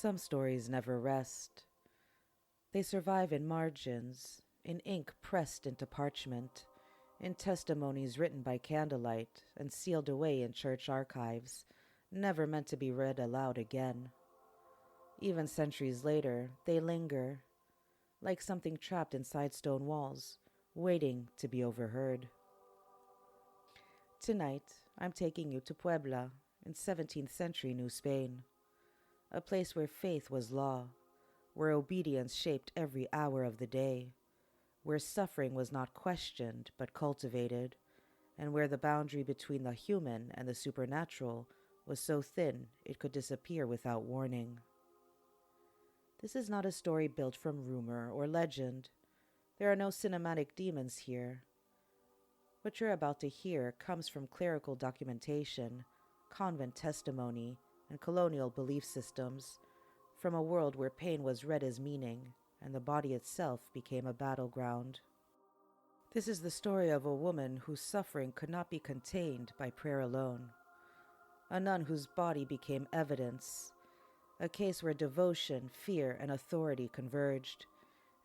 Some stories never rest. They survive in margins, in ink pressed into parchment, in testimonies written by candlelight and sealed away in church archives, never meant to be read aloud again. Even centuries later, they linger, like something trapped inside stone walls, waiting to be overheard. Tonight, I'm taking you to Puebla, in 17th-century New Spain, a place where faith was law, where obedience shaped every hour of the day, where suffering was not questioned but cultivated, and where the boundary between the human and the supernatural was so thin it could disappear without warning. This is not a story built from rumor or legend. There are no cinematic demons here. What you're about to hear comes from clerical documentation, convent testimony, and colonial belief systems, from a world where pain was read as meaning and the body itself became a battleground. This is the story of a woman whose suffering could not be contained by prayer alone, a nun whose body became evidence, a case where devotion, fear, and authority converged,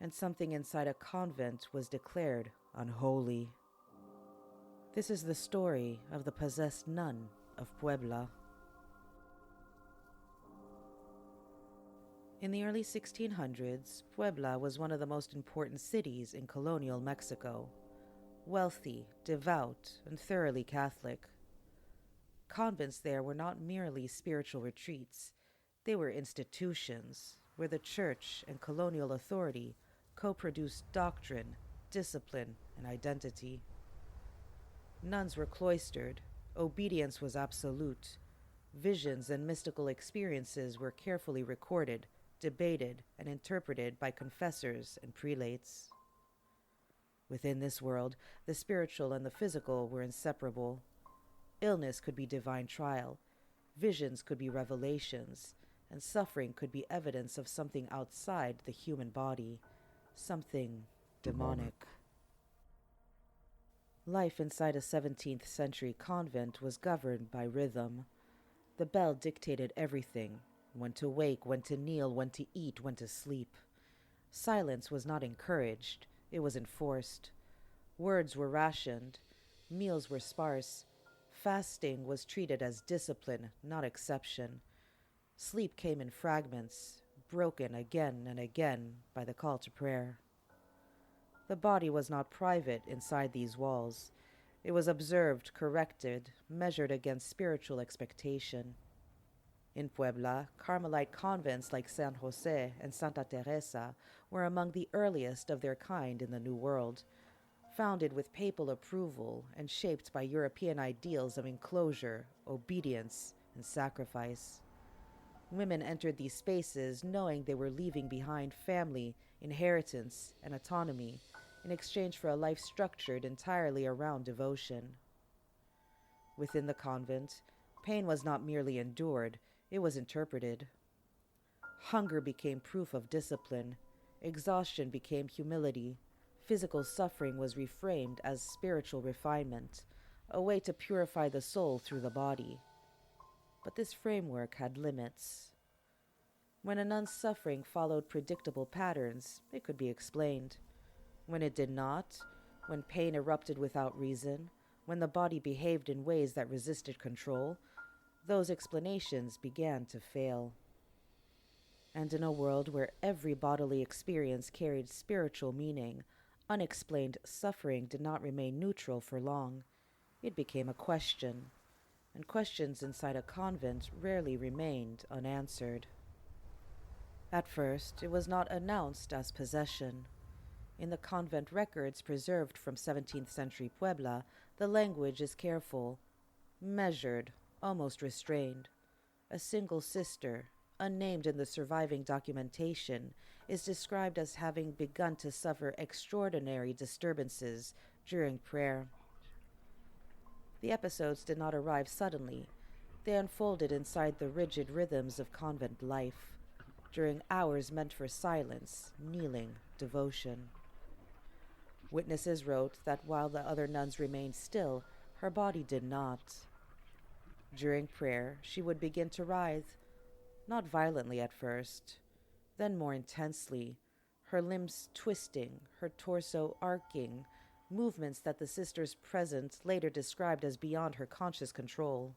and something inside a convent was declared unholy. This is the story of the Possessed Nun of Puebla. In the early 1600s, Puebla was one of the most important cities in colonial Mexico, wealthy, devout, and thoroughly Catholic. Convents there were not merely spiritual retreats, they were institutions where the church and colonial authority co-produced doctrine, discipline, and identity. Nuns were cloistered, obedience was absolute, visions and mystical experiences were carefully recorded, debated, and interpreted by confessors and prelates. Within this world, the spiritual and the physical were inseparable. Illness could be divine trial, visions could be revelations, and suffering could be evidence of something outside the human body, something demonic. Life inside a 17th-century convent was governed by rhythm. The bell dictated everything: when to wake, when to kneel, when to eat, when to sleep. Silence was not encouraged, it was enforced. Words were rationed, meals were sparse. Fasting was treated as discipline, not exception. Sleep came in fragments, broken again and again by the call to prayer. The body was not private inside these walls. It was observed, corrected, measured against spiritual expectation. In Puebla, Carmelite convents like San Jose and Santa Teresa were among the earliest of their kind in the New World, founded with papal approval and shaped by European ideals of enclosure, obedience, and sacrifice. Women entered these spaces knowing they were leaving behind family, inheritance, and autonomy in exchange for a life structured entirely around devotion. Within the convent, pain was not merely endured, it was interpreted. Hunger became proof of discipline, exhaustion became humility, physical suffering was reframed as spiritual refinement, a way to purify the soul through the body. But this framework had limits. When a nun's suffering followed predictable patterns, it could be explained. When it did not, when pain erupted without reason, when the body behaved in ways that resisted control, those explanations began to fail. And in a world where every bodily experience carried spiritual meaning, unexplained suffering did not remain neutral for long. It became a question, and questions inside a convent rarely remained unanswered. At first, it was not announced as possession. In the convent records preserved from 17th-century Puebla, the language is careful, measured, almost restrained. A single sister, unnamed in the surviving documentation, is described as having begun to suffer extraordinary disturbances during prayer. The episodes did not arrive suddenly. They unfolded inside the rigid rhythms of convent life, during hours meant for silence, kneeling, devotion. Witnesses wrote that while the other nuns remained still, her body did not. During prayer, she would begin to writhe, not violently at first, then more intensely, her limbs twisting, her torso arcing, movements that the sisters present later described as beyond her conscious control.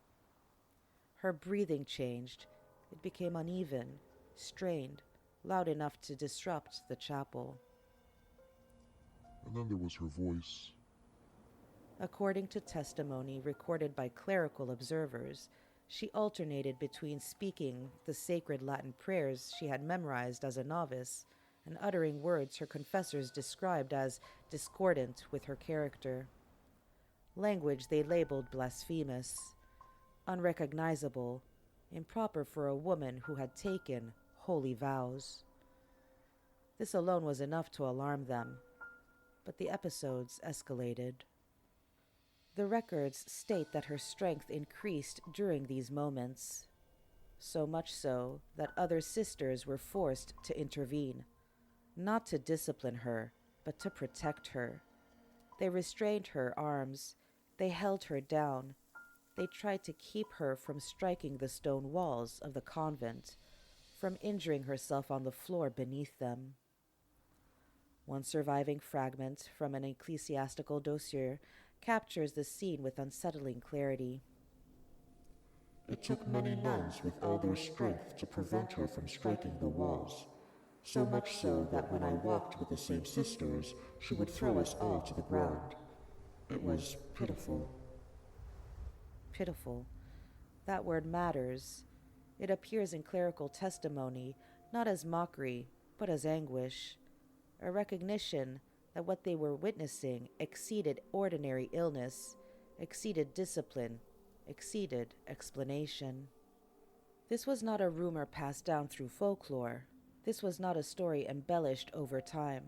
Her breathing changed. It became uneven, strained, loud enough to disrupt the chapel. And then there was her voice. According to testimony recorded by clerical observers, she alternated between speaking the sacred Latin prayers she had memorized as a novice and uttering words her confessors described as discordant with her character. Language they labeled blasphemous, unrecognizable, improper for a woman who had taken holy vows. This alone was enough to alarm them, but the episodes escalated. The records state that her strength increased during these moments, so much so that other sisters were forced to intervene, not to discipline her, but to protect her. They restrained her arms, they held her down, they tried to keep her from striking the stone walls of the convent, from injuring herself on the floor beneath them. One surviving fragment from an ecclesiastical dossier captures the scene with unsettling clarity. It took many nuns with all their strength to prevent her from striking the walls, so much so that when I walked with the same sisters, she would throw us all to the ground. It was pitiful. Pitiful. That word matters. It appears in clerical testimony not as mockery, but as anguish, a recognition that what they were witnessing exceeded ordinary illness, exceeded discipline, exceeded explanation. This was not a rumor passed down through folklore. This was not a story embellished over time.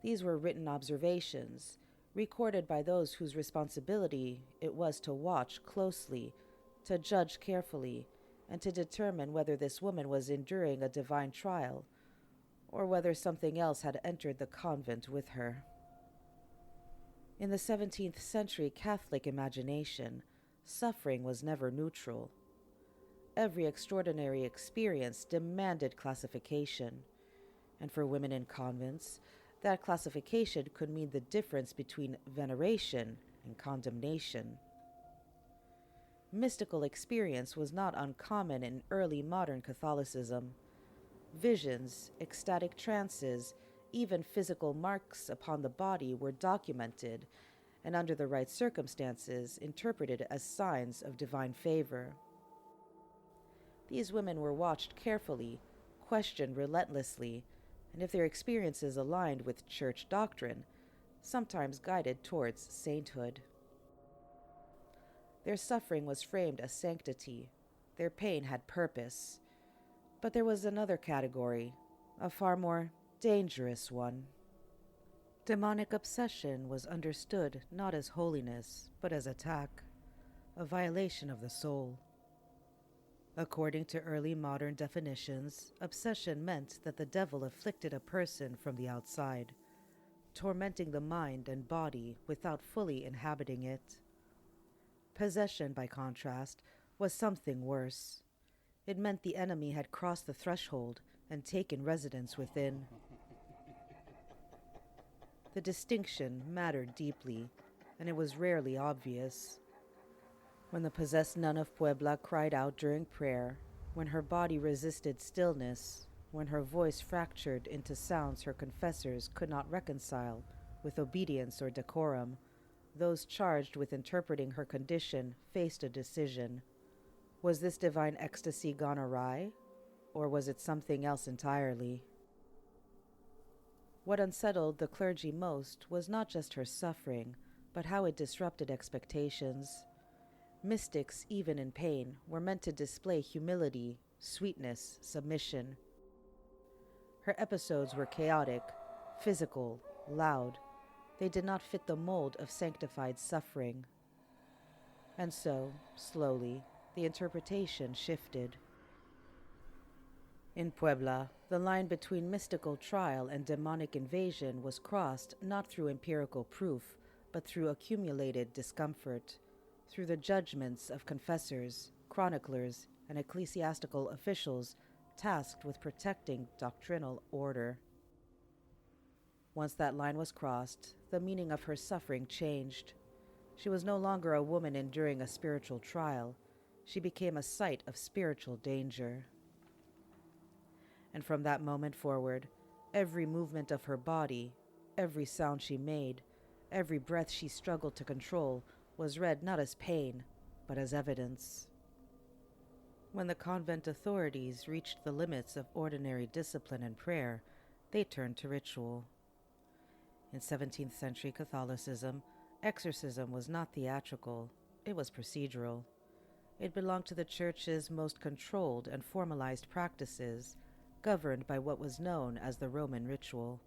These were written observations, recorded by those whose responsibility it was to watch closely, to judge carefully, and to determine whether this woman was enduring a divine trial, or whether something else had entered the convent with her. In the 17th century Catholic imagination, suffering was never neutral. Every extraordinary experience demanded classification, and for women in convents, that classification could mean the difference between veneration and condemnation. Mystical experience was not uncommon in early modern Catholicism. Visions, ecstatic trances, even physical marks upon the body were documented and, under the right circumstances, interpreted as signs of divine favor. These women were watched carefully, questioned relentlessly, and if their experiences aligned with church doctrine, sometimes guided towards sainthood. Their suffering was framed as sanctity. Their pain had purpose. But there was another category, a far more dangerous one. Demonic obsession was understood not as holiness, but as attack, a violation of the soul. According to early modern definitions, obsession meant that the devil afflicted a person from the outside, tormenting the mind and body without fully inhabiting it. Possession, by contrast, was something worse. It meant the enemy had crossed the threshold and taken residence within. The distinction mattered deeply, and it was rarely obvious. When the possessed nun of Puebla cried out during prayer, when her body resisted stillness, when her voice fractured into sounds her confessors could not reconcile with obedience or decorum, those charged with interpreting her condition faced a decision. Was this divine ecstasy gone awry, or was it something else entirely? What unsettled the clergy most was not just her suffering, but how it disrupted expectations. Mystics, even in pain, were meant to display humility, sweetness, submission. Her episodes were chaotic, physical, loud. They did not fit the mold of sanctified suffering. And so, slowly, the interpretation shifted. In Puebla, the line between mystical trial and demonic invasion was crossed not through empirical proof, but through accumulated discomfort, through the judgments of confessors, chroniclers, and ecclesiastical officials tasked with protecting doctrinal order. Once that line was crossed, the meaning of her suffering changed. She was no longer a woman enduring a spiritual trial. She became a site of spiritual danger. And from that moment forward, every movement of her body, every sound she made, every breath she struggled to control was read not as pain, but as evidence. When the convent authorities reached the limits of ordinary discipline and prayer, they turned to ritual. In 17th-century Catholicism, exorcism was not theatrical, it was procedural. It belonged to the Church's most controlled and formalized practices, governed by what was known as the Roman ritual,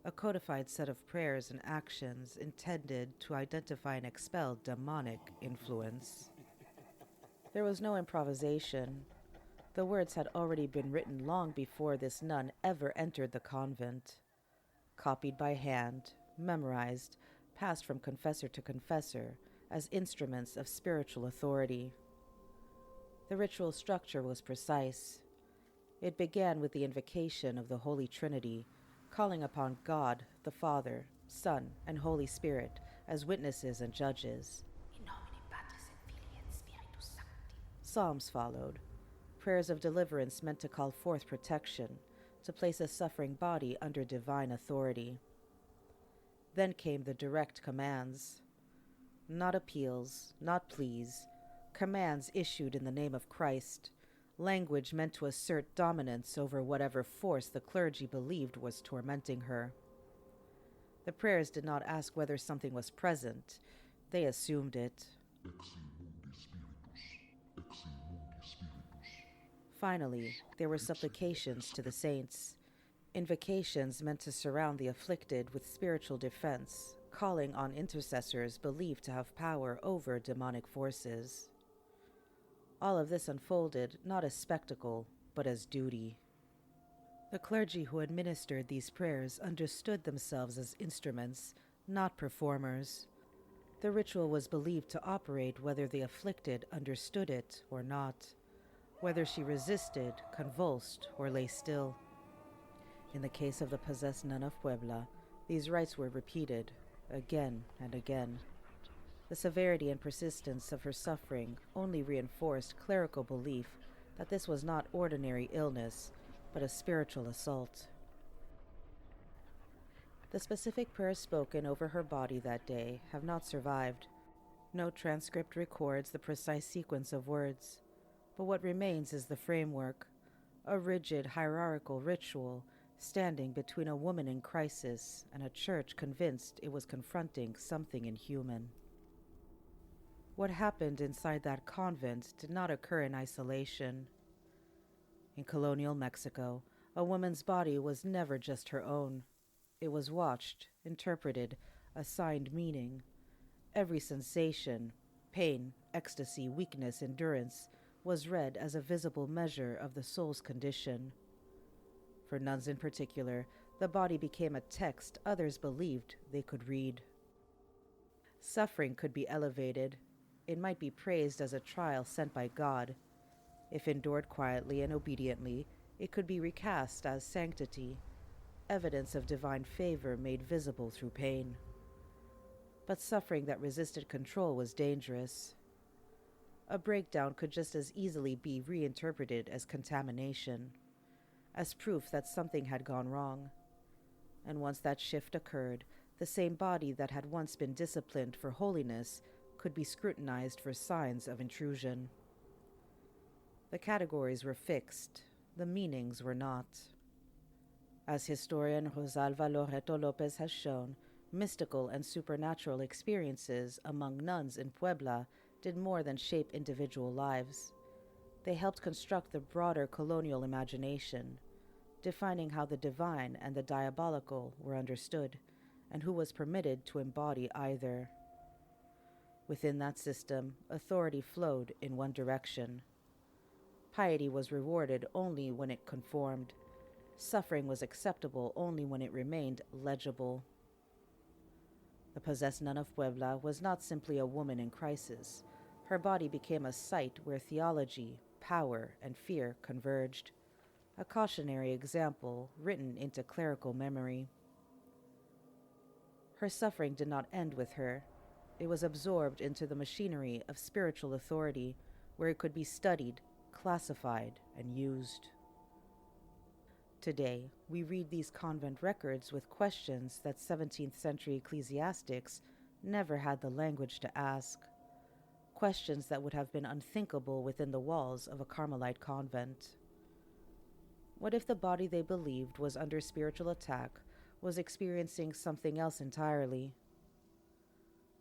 a codified set of prayers and actions intended to identify and expel demonic influence. There was no improvisation. The words had already been written long before this nun ever entered the convent. Copied by hand, memorized, passed from confessor to confessor as instruments of spiritual authority. The ritual structure was precise. It began with the invocation of the Holy Trinity, calling upon God, the Father, Son, and Holy Spirit as witnesses and judges. In nomine Patris et Filii et Spiritus Sancti. Psalms followed, prayers of deliverance meant to call forth protection, to place a suffering body under divine authority. Then came the direct commands. Not appeals, not pleas, commands issued in the name of Christ, language meant to assert dominance over whatever force the clergy believed was tormenting her. The prayers did not ask whether something was present, they assumed it. Finally, there were supplications to the saints, invocations meant to surround the afflicted with spiritual defense, calling on intercessors believed to have power over demonic forces. All of this unfolded not as spectacle, but as duty. The clergy who administered these prayers understood themselves as instruments, not performers. The ritual was believed to operate whether the afflicted understood it or not, whether she resisted, convulsed, or lay still. In the case of the Possessed Nun of Puebla, these rites were repeated, again and again. The severity and persistence of her suffering only reinforced clerical belief that this was not ordinary illness, but a spiritual assault. The specific prayers spoken over her body that day have not survived. No transcript records the precise sequence of words, but what remains is the framework, a rigid hierarchical ritual standing between a woman in crisis and a church convinced it was confronting something inhuman. What happened inside that convent did not occur in isolation. In colonial Mexico, a woman's body was never just her own. It was watched, interpreted, assigned meaning. Every sensation, pain, ecstasy, weakness, endurance, was read as a visible measure of the soul's condition. For nuns in particular, the body became a text others believed they could read. Suffering could be elevated. It might be praised as a trial sent by God. If endured quietly and obediently, it could be recast as sanctity, evidence of divine favor made visible through pain. But suffering that resisted control was dangerous. A breakdown could just as easily be reinterpreted as contamination, as proof that something had gone wrong. And once that shift occurred, the same body that had once been disciplined for holiness could be scrutinized for signs of intrusion. The categories were fixed, the meanings were not. As historian Rosalva Loreto López has shown, mystical and supernatural experiences among nuns in Puebla did more than shape individual lives. They helped construct the broader colonial imagination, defining how the divine and the diabolical were understood, and who was permitted to embody either. Within that system, authority flowed in one direction. Piety was rewarded only when it conformed. Suffering was acceptable only when it remained legible. The Possessed Nun of Puebla was not simply a woman in crisis. Her body became a site where theology, power, and fear converged. a cautionary example written into clerical memory. Her suffering did not end with her. It was absorbed into the machinery of spiritual authority, where it could be studied, classified, and used. Today, we read these convent records with questions that 17th-century ecclesiastics never had the language to ask. Questions that would have been unthinkable within the walls of a Carmelite convent. What if the body they believed was under spiritual attack was experiencing something else entirely?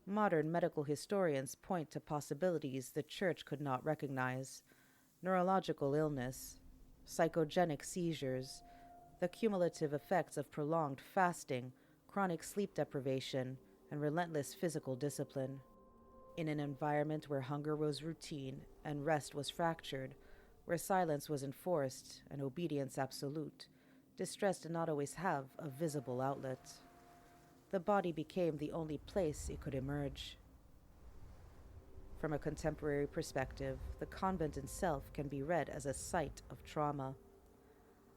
Modern medical historians point to possibilities the Church could not recognize: neurological illness, psychogenic seizures, the cumulative effects of prolonged fasting, chronic sleep deprivation, and relentless physical discipline. In an environment where hunger was routine and rest was fractured, where silence was enforced and obedience absolute, distress did not always have a visible outlet. The body became the only place it could emerge. From a contemporary perspective, the convent itself can be read as a site of trauma,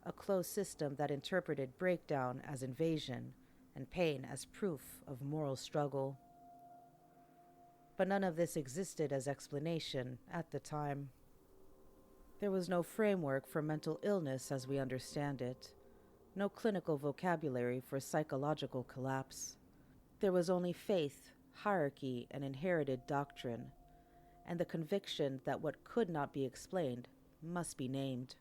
a closed system that interpreted breakdown as invasion and pain as proof of moral struggle. But none of this existed as explanation at the time. There was no framework for mental illness as we understand it, no clinical vocabulary for psychological collapse. There was only faith, hierarchy, and inherited doctrine, and the conviction that what could not be explained must be named.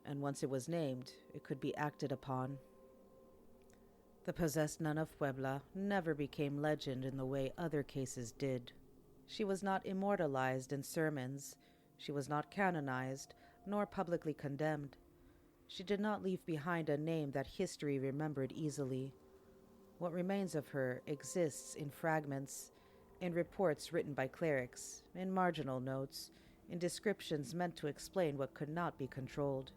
And once it was named, it could be acted upon. The Possessed Nun of Puebla never became legend in the way other cases did. She was not immortalized in sermons. She was not canonized, nor publicly condemned. She did not leave behind a name that history remembered easily. What remains of her exists in fragments, in reports written by clerics, in marginal notes, in descriptions meant to explain what could not be controlled.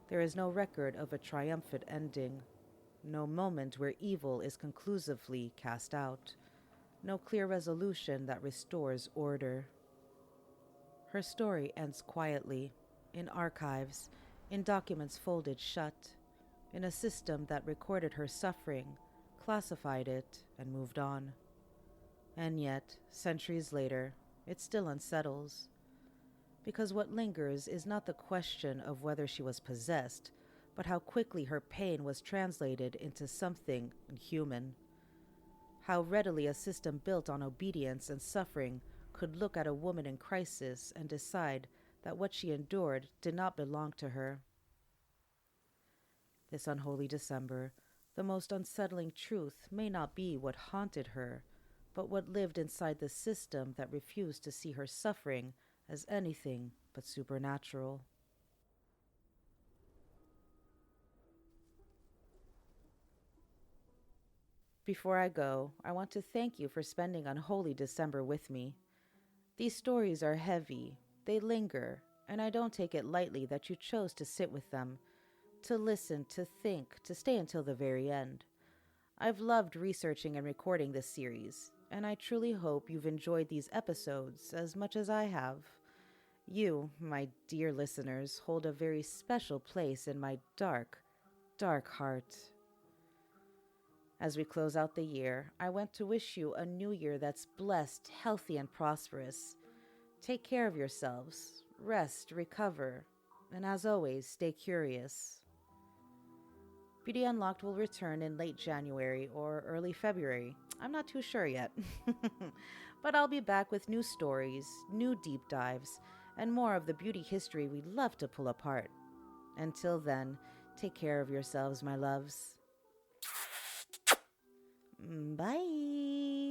There is no record of a triumphant ending, no moment where evil is conclusively cast out, no clear resolution that restores order. Her story ends quietly, in archives, in documents folded shut, in a system that recorded her suffering, classified it, and moved on. And yet, centuries later, it still unsettles. Because what lingers is not the question of whether she was possessed, but how quickly her pain was translated into something inhuman. How readily a system built on obedience and suffering could look at a woman in crisis and decide that what she endured did not belong to her. This unholy December, the most unsettling truth may not be what haunted her, but what lived inside the system that refused to see her suffering as anything but supernatural. Before I go, I want to thank you for spending Unholy December with me. These stories are heavy, they linger, and I don't take it lightly that you chose to sit with them, to listen, to think, to stay until the very end. I've loved researching and recording this series, and I truly hope you've enjoyed these episodes as much as I have. You, my dear listeners, hold a very special place in my dark, dark heart. As we close out the year, I want to wish you a new year that's blessed, healthy, and prosperous. Take care of yourselves, rest, recover, and as always, stay curious. Beauty Unlocked will return in late January or early February. I'm not too sure yet. But I'll be back with new stories, new deep dives, and more of the beauty history we love to pull apart. Until then, take care of yourselves, my loves. Bye.